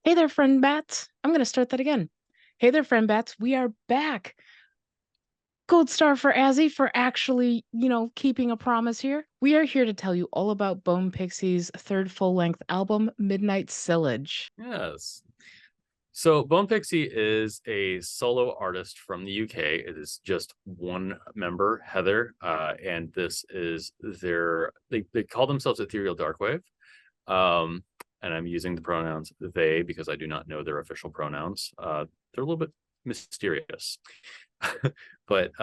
Hey there, friend bats. I'm going to start that again. Hey there, friend bats. We are back. Gold star for Azzy for actually, keeping a promise here. We are here to tell you all about Bone Pixie's third full length album, Midnight Sillage. Yes. So Bone Pixie is a solo artist from the UK. It is just one member, Heather, and this is they call themselves Ethereal Darkwave. Um, and I'm using the pronouns they because I do not know their official pronouns. They're a little bit mysterious. But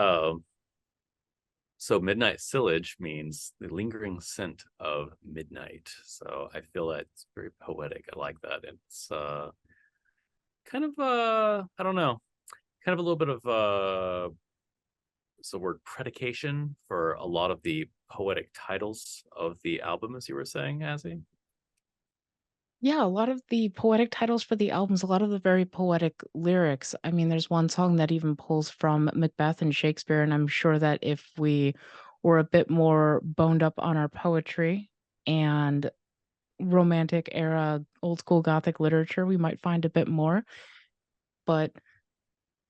so midnight sillage means the lingering scent of midnight. So I feel that it's very poetic. I like that. It's kind of I don't know, kind of a little bit of it's the word predication for a lot of the poetic titles of the album, as you were saying, Azzy. Yeah, a lot of the poetic titles for the albums, a lot of the very poetic lyrics. I mean, there's one song that even pulls from Macbeth and Shakespeare, and I'm sure that if we were a bit more boned up on our poetry and romantic era, old school Gothic literature, we might find a bit more. But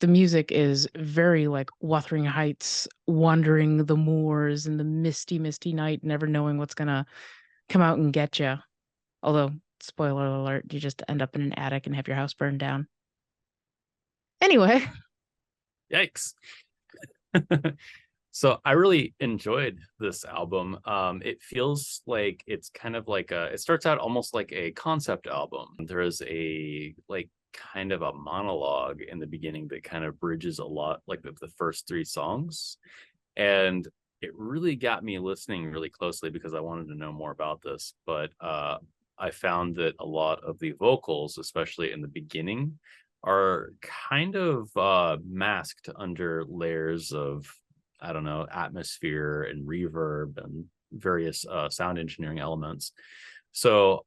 the music is very like Wuthering Heights, wandering the moors in the misty, misty night, never knowing what's gonna come out and get you. Although, spoiler alert, you just end up in an attic and have your house burned down. Anyway, Yikes. So I really enjoyed this album. It feels like it's kind of like it starts out almost like a concept album. There is a like kind of a monologue in the beginning that kind of bridges a lot, like the first three songs. And it really got me listening really closely because I wanted to know more about this. But I found that a lot of the vocals, especially in the beginning, are kind of masked under layers of, I don't know, atmosphere and reverb and various sound engineering elements. So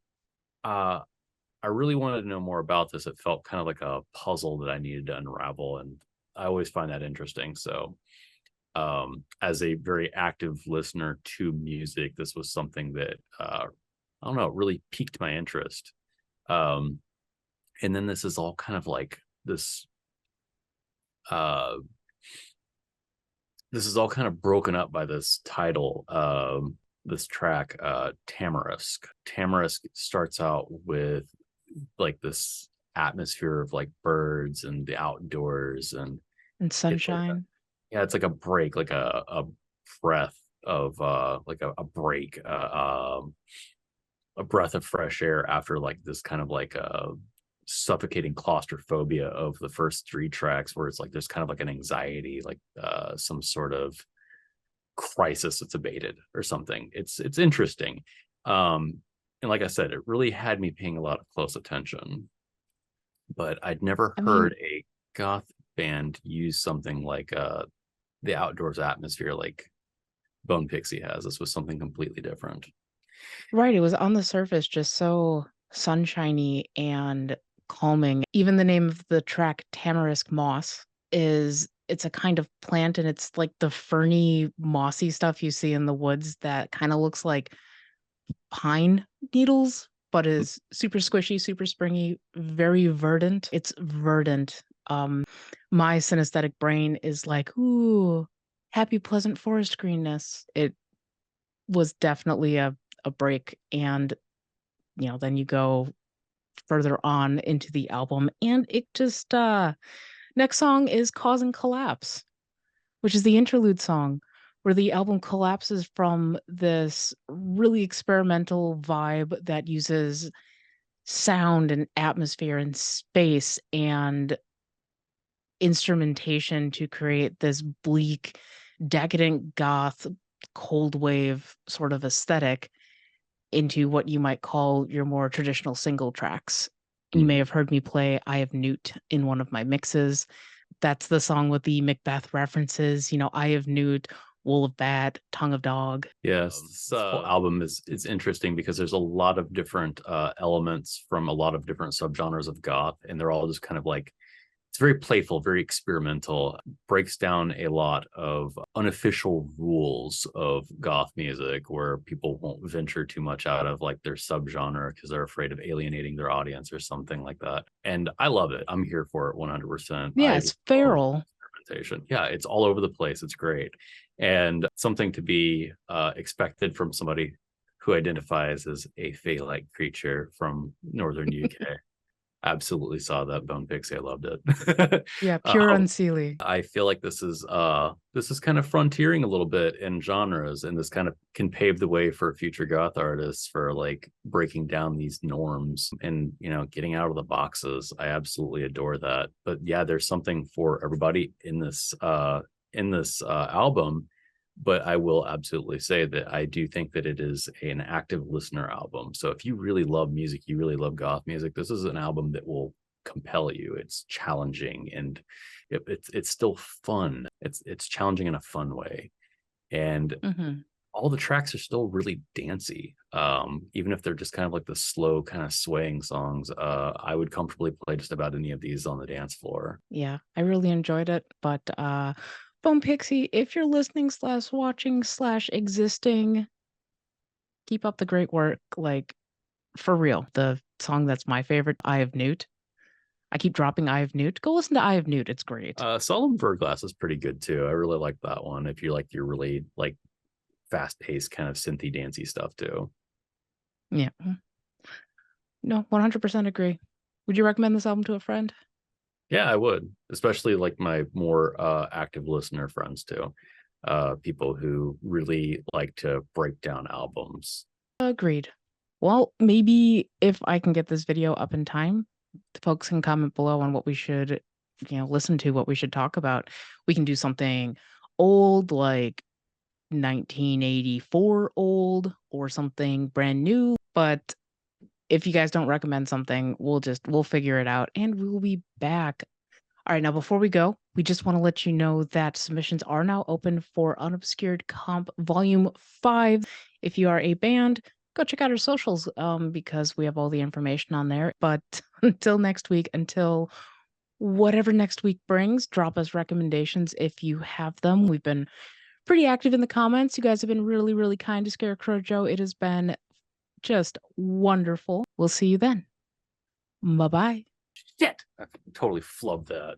uh, I really wanted to know more about this. It felt kind of like a puzzle that I needed to unravel, and I always find that interesting. So as a very active listener to music, this was something that I don't know, really piqued my interest. Um, and then this is all kind of like uh this is all kind of broken up by this title, this track, Tamarisk. Tamarisk starts out with like this atmosphere of like birds and the outdoors, and and it's like sunshine. yeah, it's like a break, like a breath of like a break, a breath of fresh air after like this kind of like suffocating claustrophobia of the first three tracks, where it's like there's kind of like an anxiety, like some sort of crisis that's abated or something. It's interesting. And like I said, it really had me paying a lot of close attention, but I'd never I mean, heard a goth band use something like the outdoors atmosphere like Bone Pixie has. This was something completely different. right, it was on the surface just so sunshiny and calming. Even the name of the track, Tamarisk Moss, is it's a kind of plant and it's like the ferny, mossy stuff you see in the woods that kind of looks like pine needles, but is super squishy, super springy, very verdant. It's verdant. My synesthetic brain is like, ooh, happy, pleasant forest greenness. It was definitely a break. And, then you go further on into the album and it just next song is Cause and Collapse, which is the interlude song where the album collapses from this really experimental vibe that uses sound and atmosphere and space and instrumentation to create this bleak, decadent goth, cold wave sort of aesthetic into what you might call your more traditional single tracks. You may Mhm. have heard me play I Have Newt in one of my mixes. That's the song with the Macbeth references, Eye of Newt, Wool of Bat, Tongue of Dog. Yes, this whole album is interesting because there's a lot of different elements from a lot of different subgenres of goth, and they're all just kind of like It's very playful, very experimental, breaks down a lot of unofficial rules of goth music where people won't venture too much out of like their subgenre because they're afraid of alienating their audience or something like that. And I love it. I'm here for it 100%. Yeah, I it's love feral. experimentation. Yeah, it's all over the place. It's great. And something to be expected from somebody who identifies as a fae-like creature from northern UK. Absolutely saw that Bone Pixie. I loved it. Yeah, pure Oh, unseelie. I feel like this is kind of frontiering a little bit in genres, and this kind of can pave the way for future goth artists for like breaking down these norms and getting out of the boxes. I absolutely adore that. But yeah, there's something for everybody in this album. But I will absolutely say that I do think that it is an active listener album. So if you really love music, you really love goth music, this is an album that will compel you. It's challenging and it's still fun. It's challenging in a fun way. And Hmm. all the tracks are still really dancey. Even if they're just kind of like the slow, kind of swaying songs, I would comfortably play just about any of these on the dance floor. Yeah, I really enjoyed it. But Bone Pixie, if you're listening slash watching slash existing, keep up the great work. Like for real, the song that's my favorite, Eye of Newt. I keep dropping Eye of Newt. Go listen to Eye of Newt. It's great. Solemn Verglass is pretty good too. I really like that one. If you like your really like fast paced kind of synthy dancey stuff too. Yeah. No, 100% agree. Would you recommend this album to a friend? Yeah, I would, especially like my more active listener friends too. People who really like to break down albums. Agreed. Well, maybe if I can get this video up in time, the folks can comment below on what we should, listen to, what we should talk about. We can do something old, like 1984 old, or something brand new. But if you guys don't recommend something, we'll figure it out and we'll be back. All right, now before we go, we just want to let you know that submissions are now open for Unobscured Comp Volume 5. If you are a band, go check out our socials because we have all the information on there. But until next week, until whatever next week brings, drop us recommendations if you have them. We've been pretty active in the comments. You guys have been really, really kind to Scarecrow Joe. It has been just wonderful. We'll see you then. Bye bye. Shit, I totally flubbed that.